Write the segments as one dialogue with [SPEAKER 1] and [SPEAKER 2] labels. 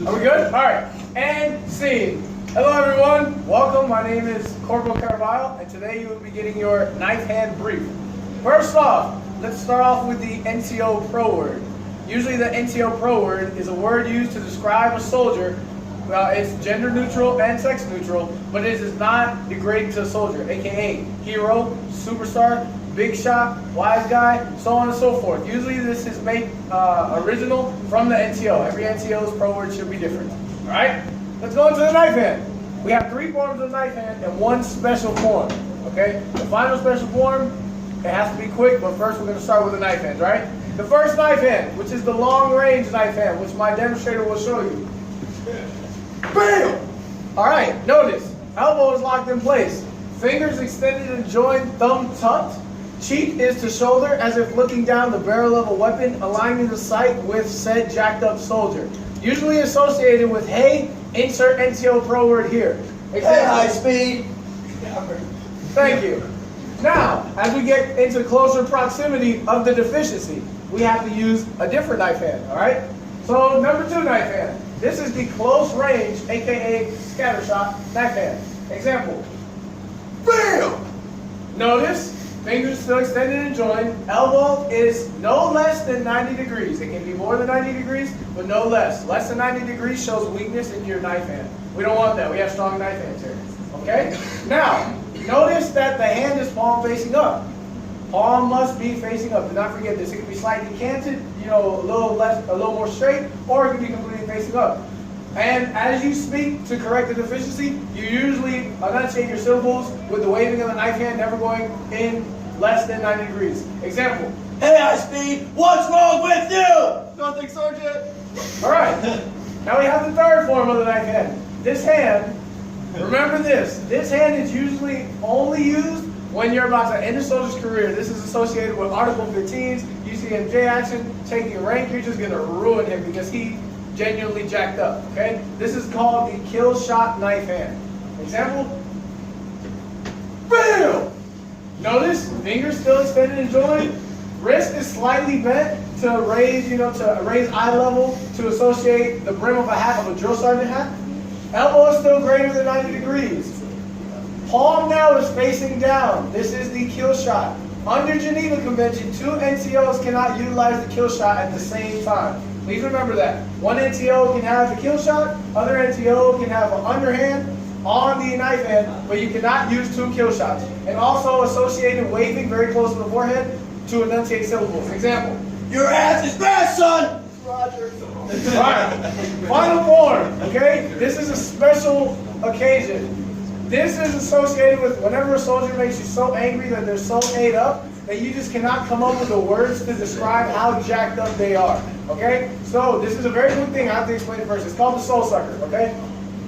[SPEAKER 1] Are we good? All right. And scene. Hello, everyone. Welcome. My name is Corporal Carvalho, and today you will be getting your knife hand brief. First off, let's start off with the NCO Pro word. Usually the NCO Pro word is a word used to describe a soldier. It's gender neutral and sex neutral, but it is not degrading to a soldier, aka hero, superstar, big shot, wise guy, so on and so forth. Usually this is made original from the NCO. Every NCO's pro word should be different. All right, let's go into the knife hand. We have 3 forms of knife hand and 1 special form. Okay, the final special form, it has to be quick, but first we're going to start with the knife hand, right? The first knife hand, which is the long range knife hand, which my demonstrator will show you. Bam! All right, notice, elbow is locked in place. Fingers extended and joined, thumb tucked. Cheek is to shoulder as if looking down the barrel of a weapon, aligning the sight with said jacked up soldier. Usually associated with, hey, insert NCO Pro word here.
[SPEAKER 2] Hey, high speed.
[SPEAKER 1] Thank you. Now, as we get into closer proximity of the deficiency, we have to use a different knife hand, all right? So, number 2 knife hand. This is the close range, aka scatter shot, knife hand. Example. BAM! Notice, fingers still extended and joined. Elbow is no less than 90 degrees. It can be more than 90 degrees, but no less. Less than 90 degrees shows weakness in your knife hand. We don't want that. We have strong knife hands here. Okay? Now, notice that the hand is palm facing up. Palm must be facing up. Do not forget this. It can be slightly canted, a little more straight, or it can be completely facing up. And as you speak to correct the deficiency, you usually enunciate your syllables with the waving of the knife hand, never going in less than 90 degrees. Example.
[SPEAKER 2] Hey, high speed. What's wrong with you? Nothing, Sergeant.
[SPEAKER 1] All right. Now we have the third form of the knife hand. This hand, remember this. This hand is usually only used when you're about to end a soldier's career. This is associated with Article 15s, UCMJ action, taking rank. You're just going to ruin him because he genuinely jacked up, okay? This is called the kill shot knife hand. Example. BAM! Notice, fingers still extended and joined. Wrist is slightly bent to raise, to raise eye level to associate the brim of a hat, of a drill sergeant hat. Elbow is still greater than 90 degrees. Palm now is facing down. This is the kill shot. Under Geneva Convention, 2 NCOs cannot utilize the kill shot at the same time. Please remember that. One NCO can have the kill shot, other NCO can have an underhand on the knife hand, but you cannot use 2 kill shots. And also associated waving very close to the forehead to enunciate syllables. Example.
[SPEAKER 2] Your ass is grass, son. Roger.
[SPEAKER 1] All right. Final form, okay? This is a special occasion. This is associated with whenever a soldier makes you so angry that they're so ate up that you just cannot come up with the words to describe how jacked up they are, okay? So this is a very good thing. I have to explain it first. It's called the soul sucker, okay?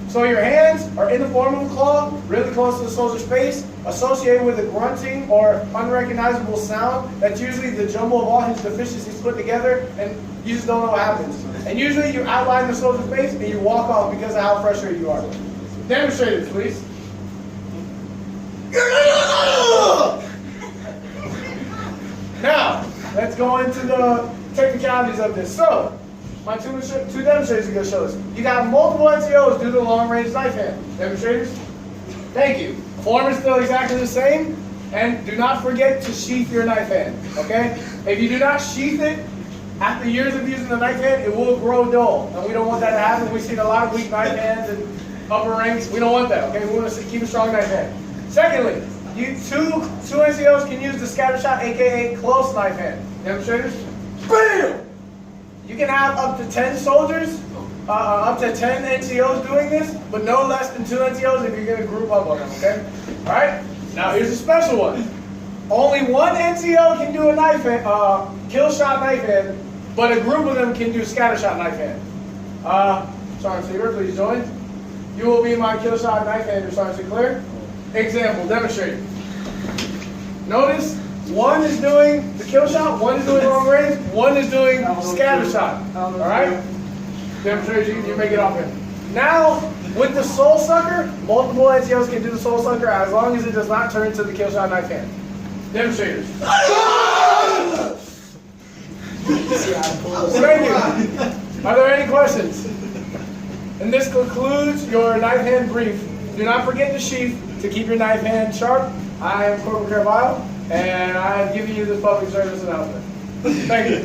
[SPEAKER 1] So your hands are in the form of a claw, really close to the soldier's face, associated with a grunting or unrecognizable sound. That's usually the jumble of all his deficiencies put together, and you just don't know what happens. And usually you outline the soldier's face and you walk off because of how frustrated you are. Demonstrators, please. Now, let's go into the technicalities of this. So, my two demonstrators are going to show us. You got multiple NCOs do the long-range knife hand. Demonstrators? Thank you. Form is still exactly the same, and do not forget to sheath your knife hand, okay? If you do not sheath it, after years of using the knife hand, it will grow dull, and we don't want that to happen. We've seen a lot of weak knife hands and upper ranks. We don't want that, okay? We want to keep a strong knife hand. Secondly, two NCOs can use the scatter shot, aka close knife hand. Demonstrators? BAM! You can have up to 10 soldiers, up to 10 NCOs doing this, but no less than 2 NCOs if you're going to group up on them, okay? Alright? Now here's a special one. Only 1 NCO can do a knife hand, kill shot knife hand, but a group of them can do scatter shot knife hand. Sergeant Siegler, please join. You will be my kill shot knife hander, Sergeant Sinclair. Example, demonstrate. Notice, 1 is doing the kill shot, 1 is doing long range, 1 is doing scatter shot. Alright? Demonstrate, you make it off here. Now, with the soul sucker, multiple NCOs can do the soul sucker as long as it does not turn into the kill shot knife hand. Demonstrators. Thank you. Are there any questions? And this concludes your knife hand brief. Do not forget the sheath to keep your knife hand sharp. I am Corporal Carvalho, and I am giving you this public service announcement. Thank you.